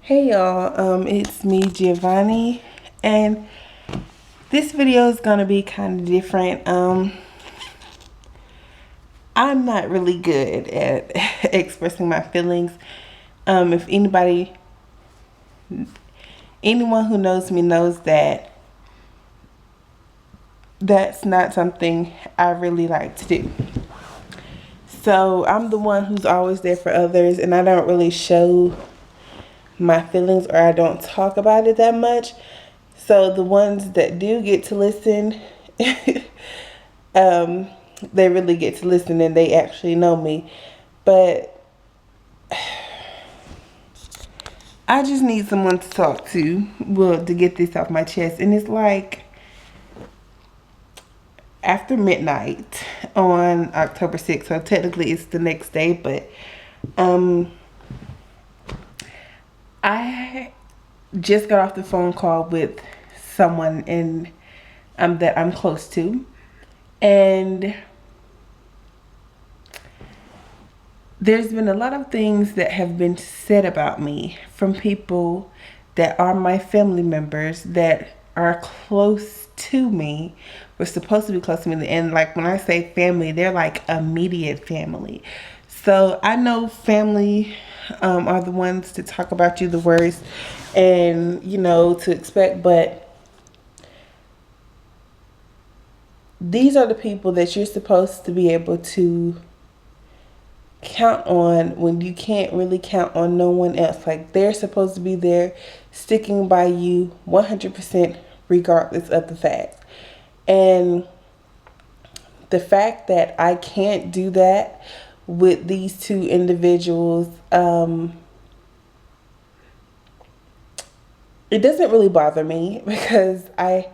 Hey y'all, it's me Giovanni, and this video is gonna be kind of different. I'm not really good at expressing my feelings. If anyone who knows me knows that that's not something I really like to do. So I'm the one who's always there for others, and I don't really show my feelings, or I don't talk about it that much. So the ones that do get to listen, um, they really get to listen and they actually know me. But I just need someone to talk to, well, to get this off my chest. And it's like after midnight on October 6th. So technically it's the next day, but I just got off the phone call with someone that I'm close to, and there's been a lot of things that have been said about me from people that are my family members that are close to me. We're supposed to be close to me, and like when I say family, they're like immediate family. So I know family are the ones to talk about you the worst, and to expect, but these are the people that you're supposed to be able to count on when you can't really count on no one else. Like, they're supposed to be there sticking by you 100% regardless of the facts. And the fact that I can't do that with these two individuals, it doesn't really bother me because I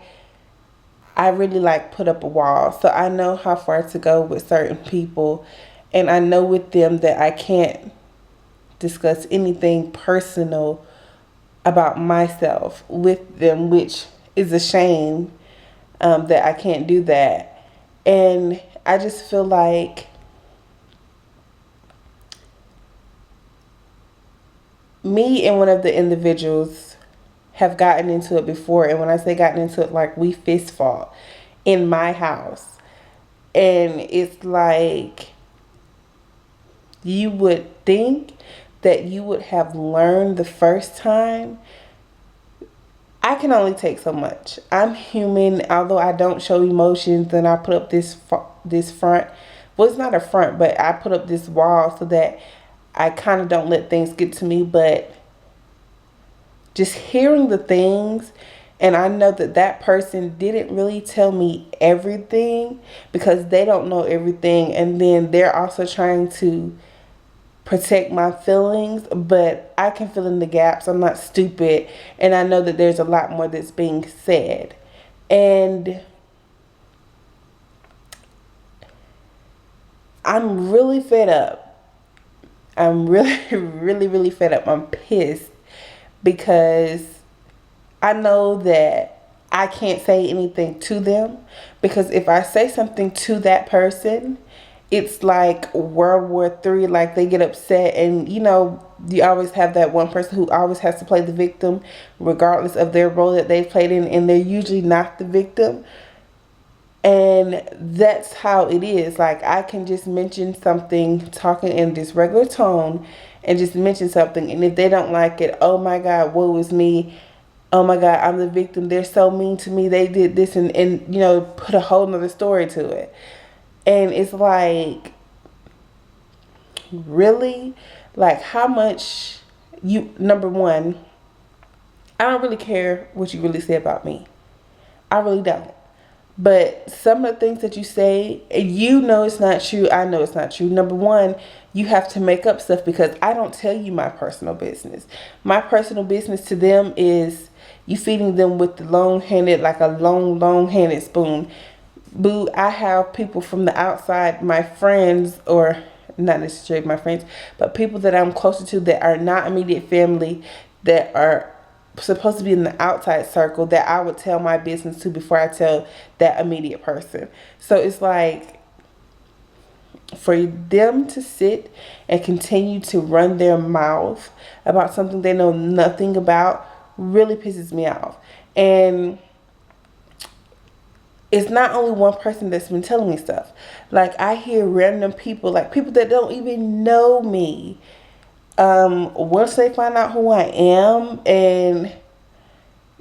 really like put up a wall. So I know how far to go with certain people, and I know with them that I can't discuss anything personal about myself with them, which is a shame that I can't do that. And I just feel like me and one of the individuals have gotten into it before. And when I say gotten into it, like, we fist fought in my house. And it's like, you would think that you would have learned the first time. I can only take so much. I'm human. Although I don't show emotions, and I put up this front. Well, it's not a front, but I put up this wall so that I kind of don't let things get to me. But just hearing the things, and I know that that person didn't really tell me everything because they don't know everything, and then they're also trying to protect my feelings, but I can fill in the gaps. I'm not stupid, and I know that there's a lot more that's being said. And I'm really fed up. I'm really, really, really fed up. I'm pissed because I know that I can't say anything to them, because if I say something to that person, it's like World War III. Like, they get upset, and you always have that one person who always has to play the victim regardless of their role that they've played in, and they're usually not the victim. And that's how it is. Like, I can just mention something, talking in this regular tone, and just mention something, and if they don't like it, oh my God, woe is me. Oh my God, I'm the victim. They're so mean to me. They did this, and put a whole nother story to it. And it's like, really? Like, how much number one, I don't really care what you really say about me. I really don't. But some of the things that you say, it's not true. I know it's not true. Number one, you have to make up stuff because I don't tell you my personal business. My personal business to them is you feeding them with the like a long-handed spoon. Boo, I have people from the outside, my friends, or not necessarily my friends, but people that I'm closer to that are not immediate family, that are supposed to be in the outside circle, that I would tell my business to before I tell that immediate person. So it's like, For them to sit and continue to run their mouth about something they know nothing about really pisses me off. And it's not only one person that's been telling me stuff. Like, I hear random people, like people that don't even know me. Once they find out who I am and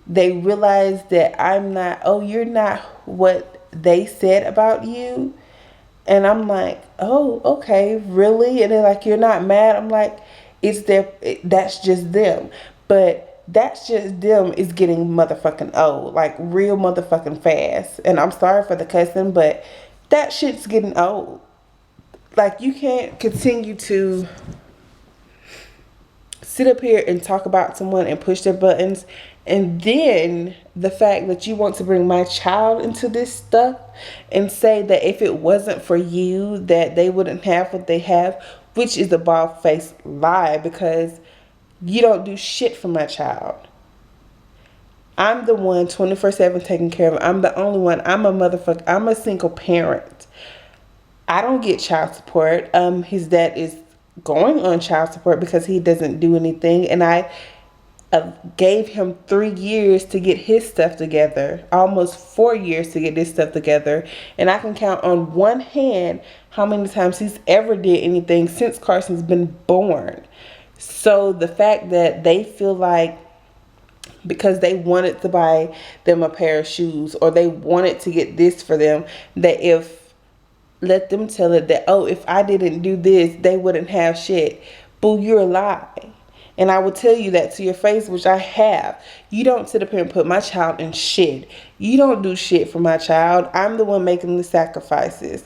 they realize that I'm not, oh, you're not what they said about you. And I'm like, oh, okay, really? And they're like, you're not mad? I'm like, that's just them. But that's just them is getting motherfucking old. Like, real motherfucking fast. And I'm sorry for the cussing, but that shit's getting old. Like, you can't continue to sit up here and talk about someone and push their buttons, and then the fact that you want to bring my child into this stuff and say that if it wasn't for you that they wouldn't have what they have, which is a bald-faced lie, because you don't do shit for my child. I'm the one 24/7 taking care of him. I'm the only one. I'm a single parent. I don't get child support. His dad is going on child support because he doesn't do anything, and I gave him 3 years to get his stuff together, almost 4 years to get this stuff together, and I can count on one hand how many times he's ever did anything since Carson's been born. So the fact that they feel like because they wanted to buy them a pair of shoes or they wanted to get this for them, that if let them tell it that, oh, if I didn't do this, they wouldn't have shit. Boo, you're a lie. And I will tell you that to your face, which I have. You don't sit up here and put my child in shit. You don't do shit for my child. I'm the one making the sacrifices.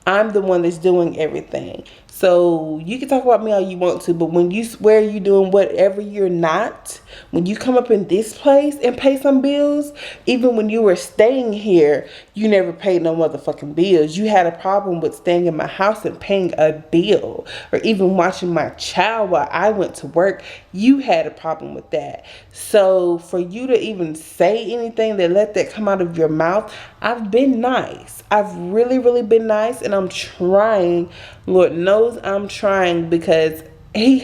I'm the one that's doing everything. So you can talk about me all you want to, but when you swear you're doing whatever you're not, when you come up in this place and pay some bills, even when you were staying here, you never paid no motherfucking bills. You had a problem with staying in my house and paying a bill, or even watching my child while I went to work. You had a problem with that. So for you to even say anything that let that come out of your mouth, I've been nice. I've really, really been nice, and I'm trying. Lord knows I'm trying, because he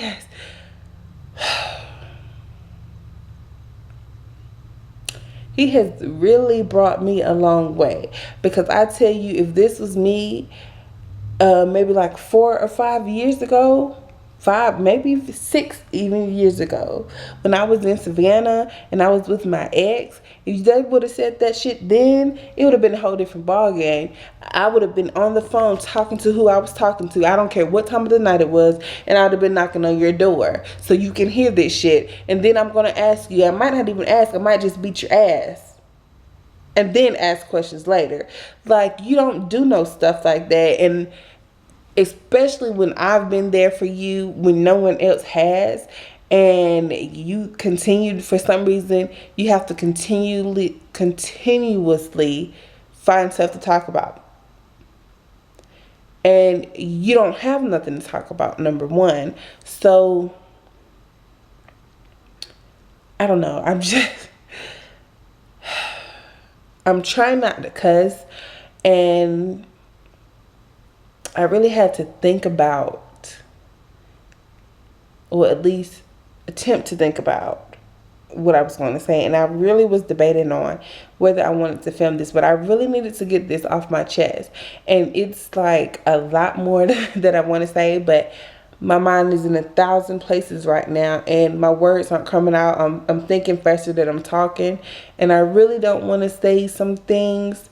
has really brought me a long way. Because I tell you, if this was me maybe like 4 or 5 years ago, 5, maybe 6 even years ago, when I was in Savannah and I was with my ex, if they would have said that shit then, it would have been a whole different ball game. I would have been on the phone talking to who I was talking to. I don't care what time of the night it was, and I would have been knocking on your door so you can hear this shit. And then I'm gonna ask you. I might not even ask. I might just beat your ass and then ask questions later. Like, you don't do no stuff like that. And especially when I've been there for you when no one else has, and you continue, for some reason, you have to continuously find stuff to talk about. And you don't have nothing to talk about, number one. So, I don't know. I'm trying not to cuss, and I really had to think about, or at least attempt to think about, what I was going to say. And I really was debating on whether I wanted to film this, but I really needed to get this off my chest. And it's like a lot more that I want to say, but my mind is in 1,000 places right now, and my words aren't coming out. I'm thinking faster than I'm talking, and I really don't want to say some things,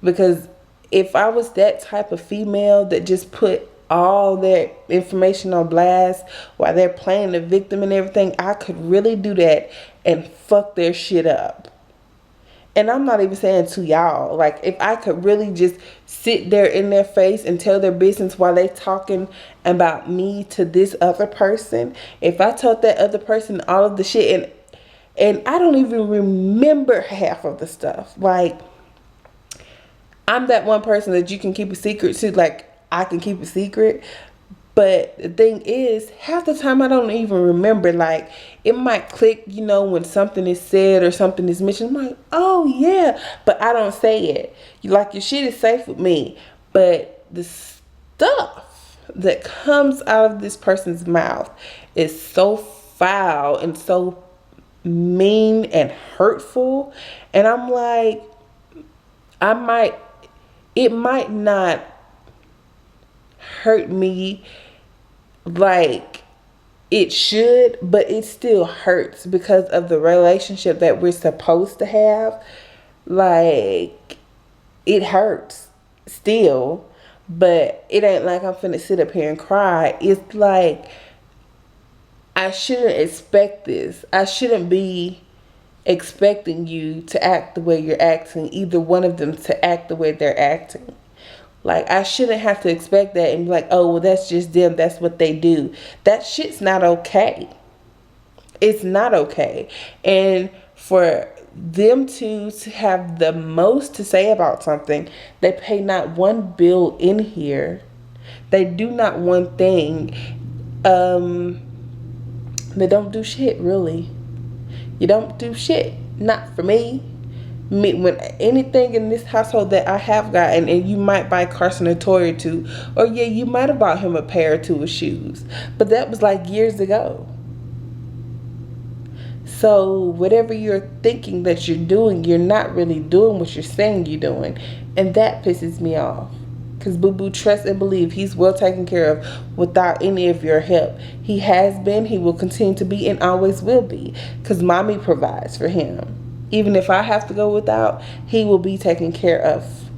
because if I was that type of female that just put all their information on blast while they're playing the victim and everything, I could really do that and fuck their shit up. And I'm not even saying to y'all. Like, if I could really just sit there in their face and tell their business while they talking about me to this other person, if I told that other person all of the shit, and I don't even remember half of the stuff. Like, I'm that one person that you can keep a secret to. Like, I can keep a secret. But the thing is, half the time I don't even remember. Like, it might click, when something is said or something is mentioned. I'm like, oh yeah. But I don't say it. Like, your shit is safe with me. But stuff that comes out of this person's mouth is so foul and so mean and hurtful. And I'm like, it might not hurt me like it should, but it still hurts because of the relationship that we're supposed to have. Like, it hurts still, but it ain't like I'm finna sit up here and cry. It's like, I shouldn't expect this. I shouldn't be expecting you to act the way you're acting, either one of them to act the way they're acting. Like, I shouldn't have to expect that and be like, oh, well, that's just them. That's what they do. That shit's not okay. It's not okay. And for them to have the most to say about something, they pay not one bill in here. They do not one thing. They don't do shit, really. You don't do shit. Not for me. When anything in this household that I have gotten, and you might buy Carson a toy or two, or yeah, you might have bought him a pair or two of shoes, but that was like years ago. So whatever you're thinking that you're doing, you're not really doing what you're saying you're doing, and that pisses me off. Because Boo Boo, trust and believe he's well taken care of without any of your help. He has been, he will continue to be, and always will be, because mommy provides for him. Even if I have to go without, he will be taken care of.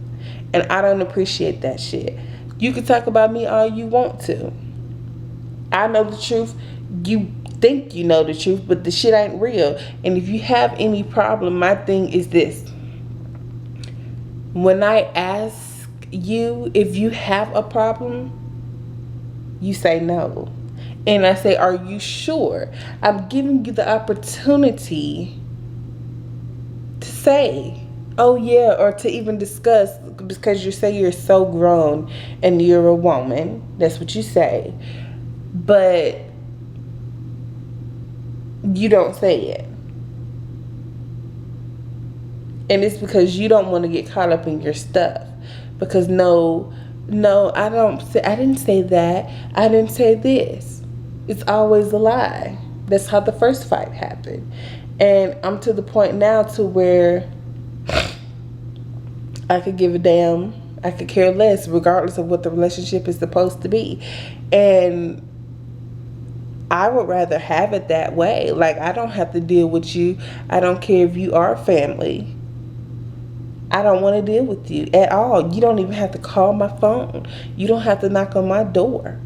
And I don't appreciate that shit. You can talk about me all you want to. I know the truth. You think you know the truth, but the shit ain't real. And if you have any problem, my thing is this. When I ask you if you have a problem, you say no. And I say, are you sure? I'm giving you the opportunity to say, oh yeah, or to even discuss, because you say you're so grown and you're a woman. That's what you say. But you don't say it. And it's because you don't want to get caught up in your stuff. Because no, I didn't say that. I didn't say this. It's always a lie. That's how the first fight happened. And I'm to the point now to where I could give a damn. I could care less, regardless of what the relationship is supposed to be. And I would rather have it that way. Like, I don't have to deal with you. I don't care if you are family. I don't want to deal with you at all. You don't even have to call my phone. You don't have to knock on my door.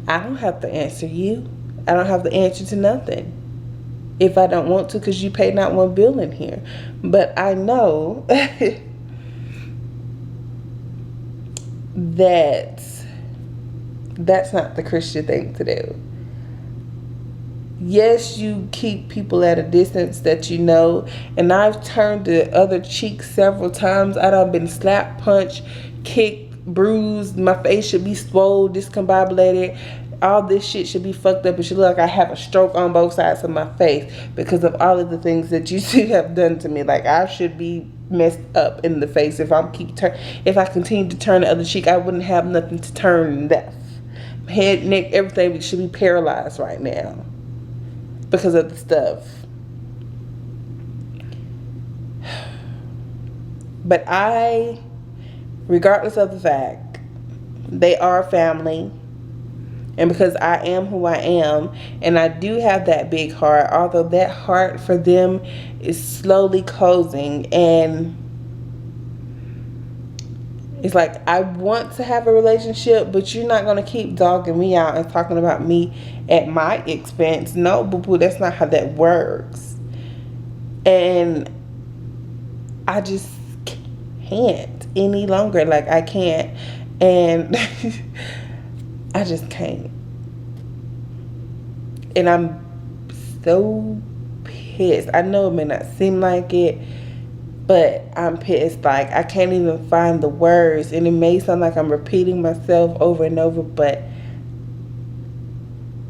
I don't have to answer you. I don't have to answer to nothing. If I don't want to, because you pay not one bill in here. But I know that that's not the Christian thing to do. Yes, you keep people at a distance that you know. And I've turned the other cheek several times. I done been slapped, punched, kicked, bruised. My face should be swole, discombobulated. All this shit should be fucked up. It should look like I have a stroke on both sides of my face because of all of the things that you two have done to me. Like, I should be messed up in the face. If I continue to turn the other cheek, I wouldn't have nothing to turn left. Head, neck, everything should be paralyzed right now because of the stuff. But regardless of the fact, they are family. And because I am who I am, and I do have that big heart, although that heart for them is slowly closing, and it's like, I want to have a relationship, but you're not going to keep dogging me out and talking about me at my expense. No, boo-boo, that's not how that works. And I just can't any longer. Like, I can't. And I just can't. And I'm so pissed. I know it may not seem like it, but I'm pissed. Like, I can't even find the words. And it may sound like I'm repeating myself over and over, but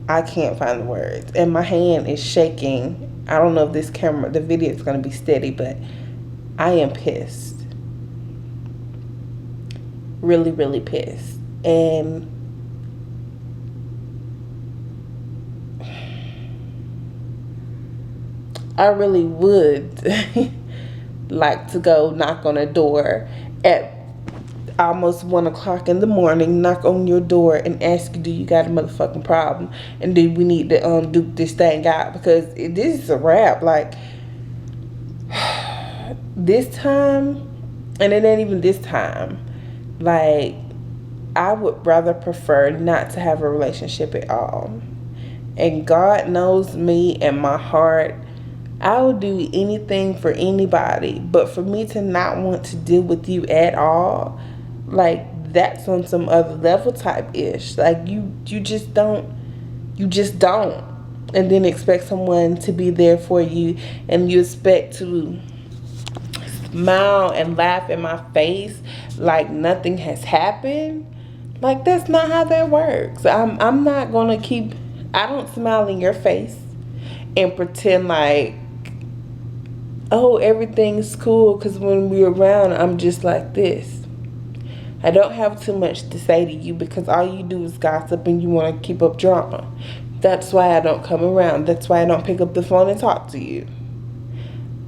I can't find the words. And my hand is shaking. I don't know if the video is going to be steady, but I am pissed. Really, really pissed. And I really would like to go knock on a door at almost 1 o'clock in the morning, knock on your door and ask you, do you got a motherfucking problem? And do we need to duke this thing out? Because this is a wrap. Like, this time, and it ain't even this time, like, I would rather prefer not to have a relationship at all. And God knows me and my heart. I would do anything for anybody, but for me to not want to deal with you at all, like, that's on some other level type ish. Like, you just don't, and then expect someone to be there for you, and you expect to smile and laugh in my face like nothing has happened. Like, that's not how that works. I'm not gonna keep, I don't smile in your face and pretend like, oh, everything's cool, because when we're around, I'm just like this. I don't have too much to say to you because all you do is gossip and you want to keep up drama. That's why I don't come around. That's why I don't pick up the phone and talk to you.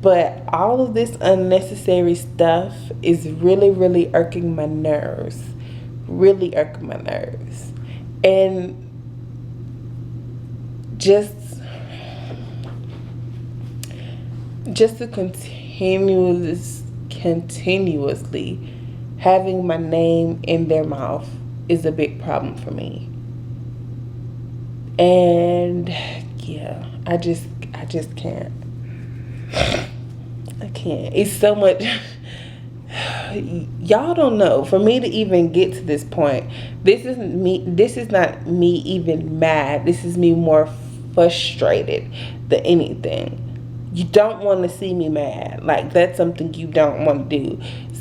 But all of this unnecessary stuff is really, really irking my nerves. Really irking my nerves. And just to continuously having my name in their mouth is a big problem for me. And yeah, I just can't. I can't. It's so much. Y'all don't know. For me to even get to this point, this is not me even mad. This is me more frustrated than anything. You don't want to see me mad. Like, that's something you don't want to do.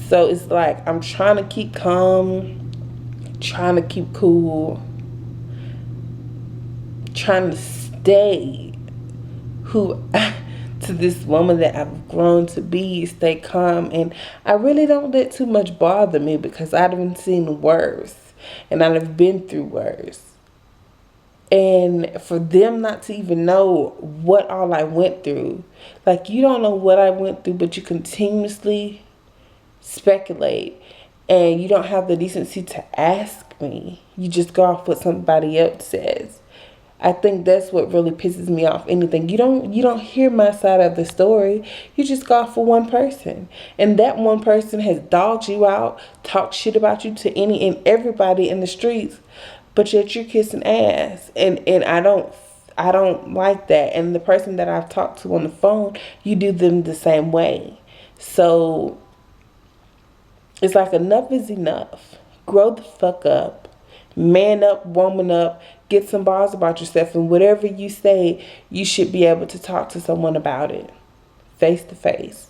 So it's like, I'm trying to keep calm, trying to keep cool, trying to stay who to this woman that I've grown to be, stay calm. And I really don't let too much bother me because I've seen worse and I've been through worse. And for them not to even know what all I went through, like, you don't know what I went through, but you continuously speculate, and you don't have the decency to ask me. You just go off what somebody else says. I think that's what really pisses me off. Anything, you don't hear my side of the story. You just go off for one person, and that one person has dogged you out, talked shit about you to any and everybody in the streets, but yet you're kissing ass. And I don't like that. And the person that I've talked to on the phone, you do them the same way. So it's like, enough is enough. Grow the fuck up. Man up, woman up, get some bars about yourself, and whatever you say, you should be able to talk to someone about it, face to face.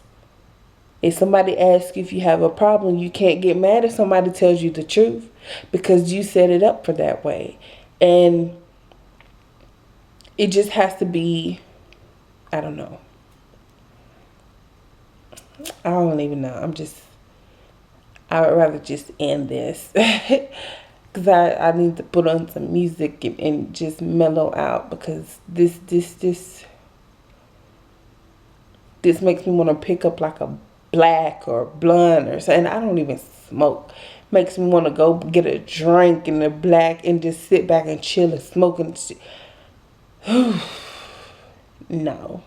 If somebody asks you if you have a problem, you can't get mad if somebody tells you the truth, because you set it up for that way. And it just has to be, I don't know. I don't even know. I would rather just end this. Because I need to put on some music and just mellow out, because this makes me want to pick up like a black or blunt or something. I don't even smoke. Makes me want to go get a drink in the black and just sit back and chill and smoke and shit. No.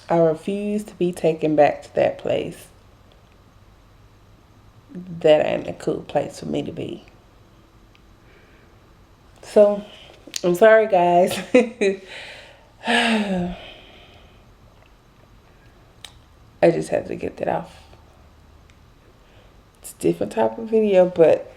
I refuse to be taken back to that place. That ain't a cool place for me to be. So, I'm sorry, guys. I just had to get that off. It's a different type of video, but